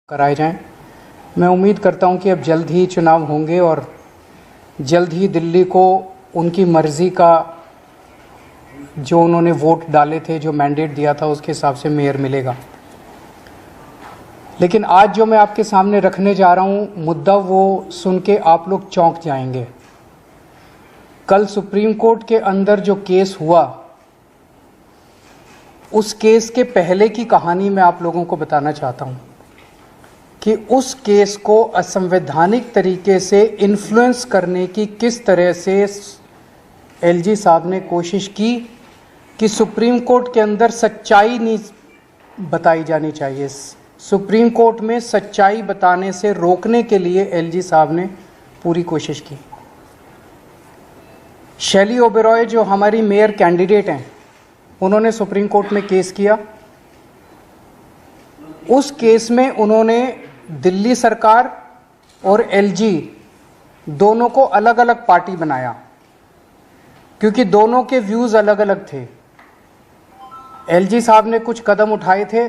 कराए जाएं। मैं उम्मीद करता हूं कि अब जल्द ही चुनाव होंगे और जल्द ही दिल्ली को उनकी मर्ज़ी का जो उन्होंने वोट डाले थे, जो मैंडेट दिया था, उसके हिसाब से मेयर मिलेगा। लेकिन आज जो मैं आपके सामने रखने जा रहा हूं मुद्दा, वो सुन के आप लोग चौंक जाएंगे। कल सुप्रीम कोर्ट के अंदर जो केस हुआ, उस केस के पहले की कहानी मैं आप लोगों को बताना चाहता हूं कि उस केस को असंवैधानिक तरीके से इन्फ्लुएंस करने की किस तरह से एलजी साहब ने कोशिश की कि सुप्रीम कोर्ट के अंदर सच्चाई नहीं बताई जानी चाहिए। सुप्रीम कोर्ट में सच्चाई बताने से रोकने के लिए एलजी साहब ने पूरी कोशिश की। शैली ओबेरॉय जो हमारी मेयर कैंडिडेट हैं, उन्होंने सुप्रीम कोर्ट में केस किया। उस केस में उन्होंने दिल्ली सरकार और एलजी दोनों को अलग अलग पार्टी बनाया, क्योंकि दोनों के व्यूज अलग अलग थे। एलजी साहब ने कुछ कदम उठाए थे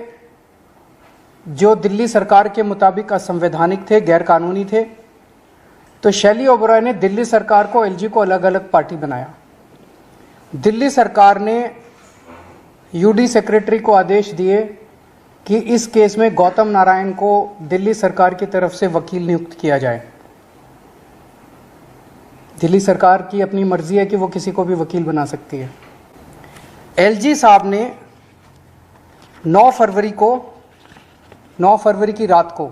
जो दिल्ली सरकार के मुताबिक असंवैधानिक थे, गैर कानूनी थे। तो शैली ओबेरॉय ने दिल्ली सरकार को, एलजी को अलग अलग पार्टी बनाया। दिल्ली सरकार ने यूडी सेक्रेटरी को आदेश दिए कि इस केस में गौतम नारायण को दिल्ली सरकार की तरफ से वकील नियुक्त किया जाए। दिल्ली सरकार की अपनी मर्जी है कि वो किसी को भी वकील बना सकती है। एलजी साहब ने 9 फरवरी की रात को,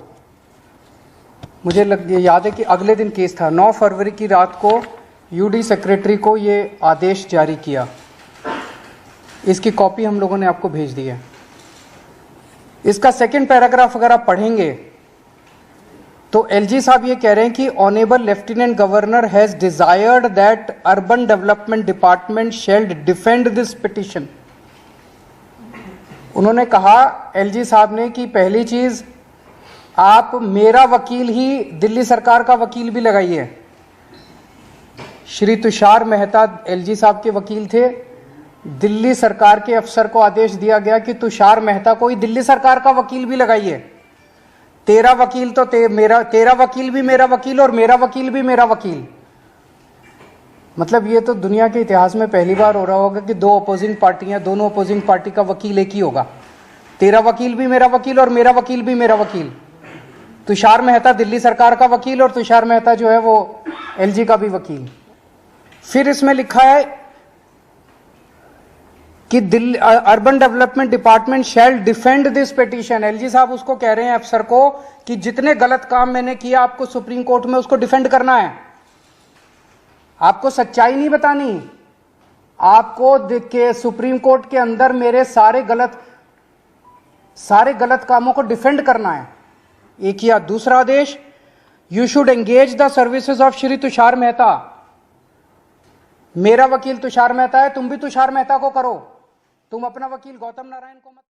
मुझे याद है कि अगले दिन केस था, 9 फरवरी की रात को यूडी सेक्रेटरी को ये आदेश जारी किया। इसकी कॉपी हम लोगों ने आपको भेज दी है। इसका सेकंड पैराग्राफ अगर आप पढ़ेंगे तो एलजी साहब ये कह रहे हैं कि honourable lieutenant governor has desired that urban development department shall defend this petition. उन्होंने कहा, एलजी साहब ने, कि पहली चीज, आप मेरा वकील ही दिल्ली सरकार का वकील भी लगाइए। श्री तुषार मेहता एलजी साहब के वकील थे। दिल्ली सरकार के अफसर को आदेश दिया गया कि तुषार मेहता को ही दिल्ली सरकार का वकील भी लगाइए। तेरा वकील तो तेरा वकील भी मेरा वकील और मेरा वकील भी मेरा वकील। मतलब ये तो दुनिया के इतिहास में पहली बार हो रहा होगा कि दो अपोजिंग पार्टियां, दोनों अपोजिंग पार्टी का वकील एक ही होगा। तेरा वकील भी मेरा वकील और मेरा वकील भी मेरा वकील। तुषार मेहता दिल्ली सरकार का वकील और तुषार मेहता जो है वो एलजी का भी वकील। फिर इसमें लिखा है कि Delhi urban development department shall defend this petition. LG साहब उसको कह रहे हैं, अफसर को, कि जितने गलत काम मैंने किया आपको सुप्रीम कोर्ट में उसको डिफेंड करना है। आपको सच्चाई नहीं बतानी, आपको के सुप्रीम कोर्ट के अंदर मेरे सारे गलत कामों को डिफेंड करना है। एक या दूसरा आदेश, you should engage the services of Shri Tushar Mehta. मेरा वकील तुषार मेहता है, तुम भी तुषार मेहता को करो। तुम अपना वकील गौतम नारायण को मत